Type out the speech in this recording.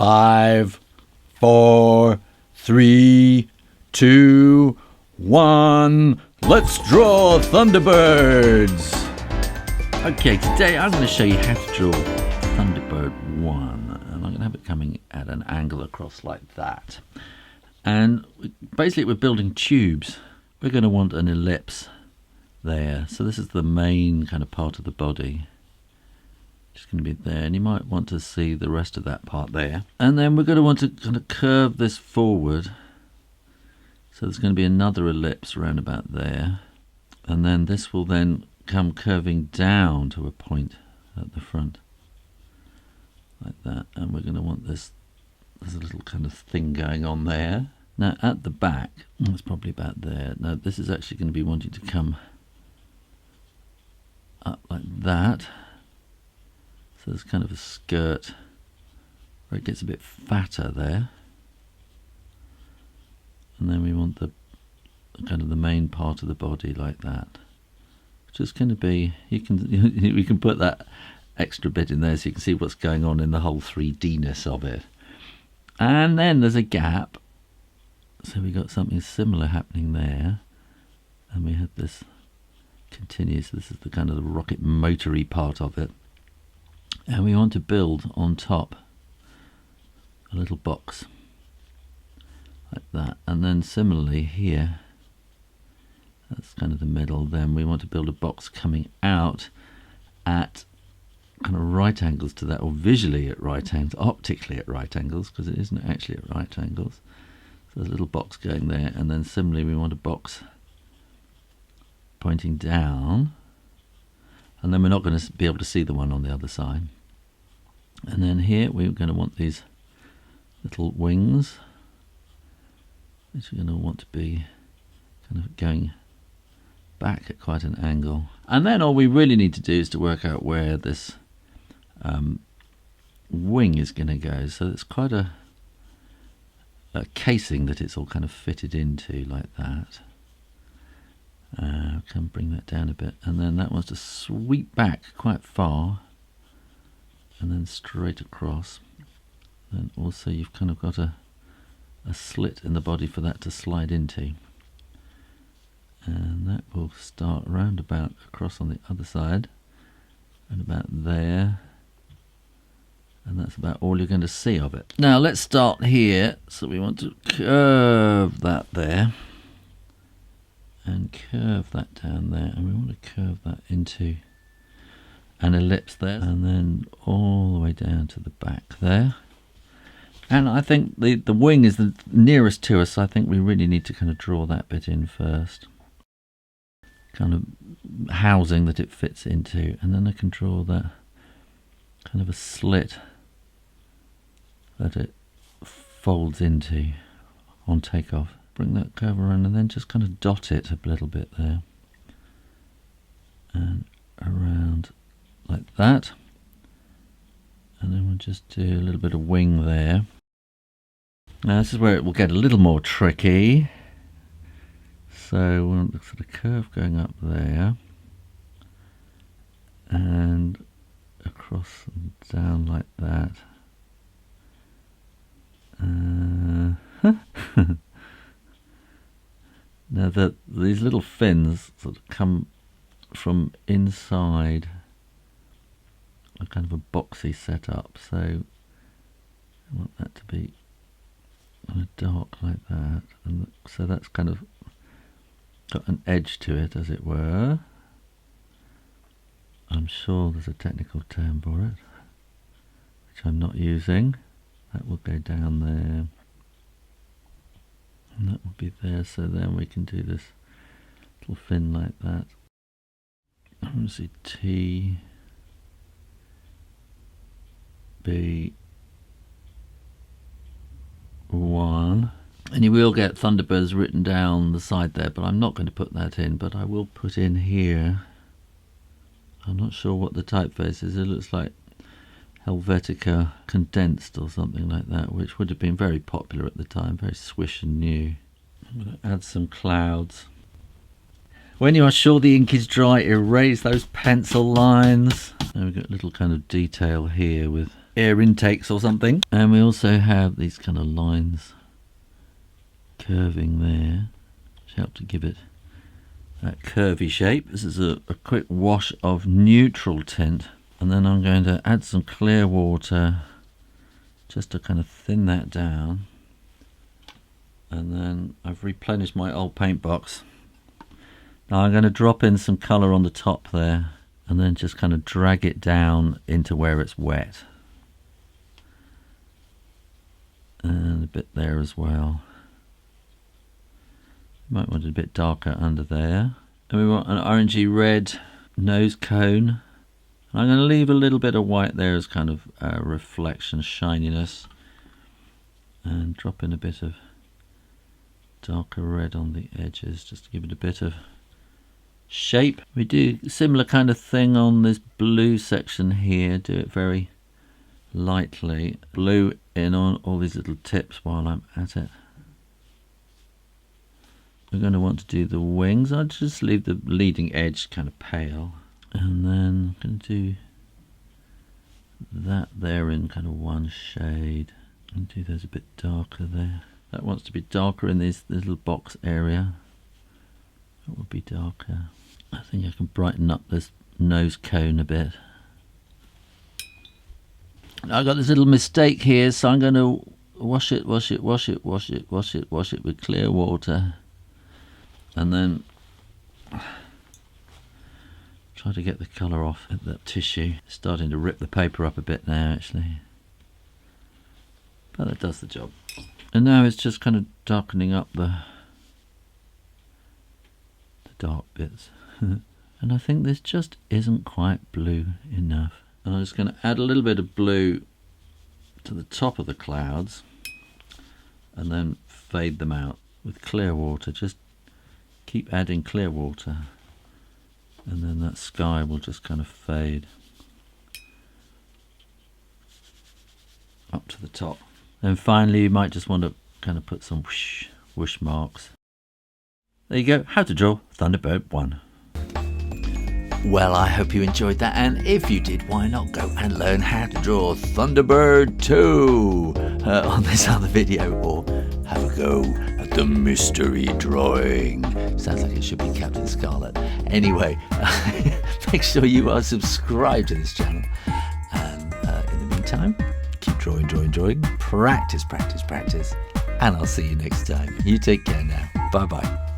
5, 4, 3, 2, 1. Let's draw Thunderbirds. Okay, today I'm going to show you how to draw Thunderbird One, and I'm going to have it coming at an angle across like that. And basically we're building tubes. We're going to want an ellipse there. So this is the main kind of part of the body. It's going to be there, and you might want to see the rest of that part there. And then we're going to want to kind of curve this forward. So there's going to be another ellipse around about there. And then this will then come curving down to a point at the front. Like that. And we're going to want this, there's a little kind of thing going on there. Now at the back, it's probably about there. Now this is actually going to be wanting to come up like that. So there's kind of a skirt where it gets a bit fatter there. And then we want the kind of the main part of the body like that. Which is going to be, we can put that extra bit in there so you can see what's going on in the whole 3D-ness of it. And then there's a gap. So we got something similar happening there. And we have this continuous, this is the kind of the rocket motory part of it. And we want to build on top a little box like that. And then similarly here, that's kind of the middle. Then we want to build a box coming out at kind of right angles to that, or visually at right angles, optically at right angles, because it isn't actually at right angles. So there's a little box going there, and then similarly we want a box pointing down, and then we're not going to be able to see the one on the other side. And then here we're going to want these little wings, which we're going to want to be kind of going back at quite an angle. And then all we really need to do is to work out where this wing is going to go. So it's quite a casing that it's all kind of fitted into like that. Can bring that down a bit, and then that wants to sweep back quite far and then straight across. And also you've kind of got a slit in the body for that to slide into, and that will start round about across on the other side and about there, and that's about all you're going to see of it. Now let's start here. So we want to curve that there and curve that down there, and we want to curve that into an ellipse there, and then all the way down to the back there. And I think the wing is the nearest to us, so I think we really need to kind of draw that bit in first, kind of housing that it fits into, and then I can draw that kind of a slit that it folds into on takeoff. Bring that curve around and then just kind of dot it a little bit there and around like that, and then we'll just do a little bit of wing there. Now this is where it will get a little more tricky, so we want the sort of curve going up there and across and down like that. Now these little fins sort of come from inside a kind of a boxy setup, so I want that to be kind of dark like that, and so that's kind of got an edge to it, as it were. I'm sure there's a technical term for it, which I'm not using. That will go down there, and that will be there, so then we can do this little fin like that. I'm going to see T, B, 1, and you will get Thunderbirds written down the side there, but I'm not going to put that in, but I will put in here. I'm not sure what the typeface is. It looks like Helvetica condensed or something like that, which would have been very popular at the time, very swish and new. I'm going to add some clouds. When you are sure the ink is dry, erase those pencil lines. And we've got a little kind of detail here with air intakes or something. And we also have these kind of lines curving there, which help to give it that curvy shape. This is a quick wash of neutral tint, and then I'm going to add some clear water just to kind of thin that down. And then I've replenished my old paint box. Now I'm going to drop in some colour on the top there, and then just kind of drag it down into where it's wet. And a bit there as well. Might want it a bit darker under there. And we want an orangey red nose cone. And I'm going to leave a little bit of white there as kind of reflection, shininess. And drop in a bit of darker red on the edges just to give it a bit of shape. We do a similar kind of thing on this blue section here. Do it very lightly. Blue in on all these little tips while I'm at it. We're going to want to do the wings. I'll just leave the leading edge kind of pale. And then I'm going to do that there in kind of one shade. And do those a bit darker there. That wants to be darker in this little box area. That would be darker. I think I can brighten up this nose cone a bit. I've got this little mistake here, so I'm going to wash it with clear water. And then try to get the colour off at that tissue. It's starting to rip the paper up a bit now, actually. But that does the job. And now it's just kind of darkening up the dark bits. And I think this just isn't quite blue enough. And I'm just going to add a little bit of blue to the top of the clouds and then fade them out with clear water. Just keep adding clear water, and then that sky will just kind of fade up to the top. And finally you might just want to kind of put some whoosh marks. There you go, how to draw Thunderbird One. Well, I hope you enjoyed that, and if you did, why not go and learn how to draw Thunderbird 2 on this other video, or have a go at the mystery drawing. Sounds like it should be Captain Scarlet. Anyway, make sure you are subscribed to this channel, and in the meantime, keep drawing, practice, and I'll see you next time. You take care now. Bye-bye.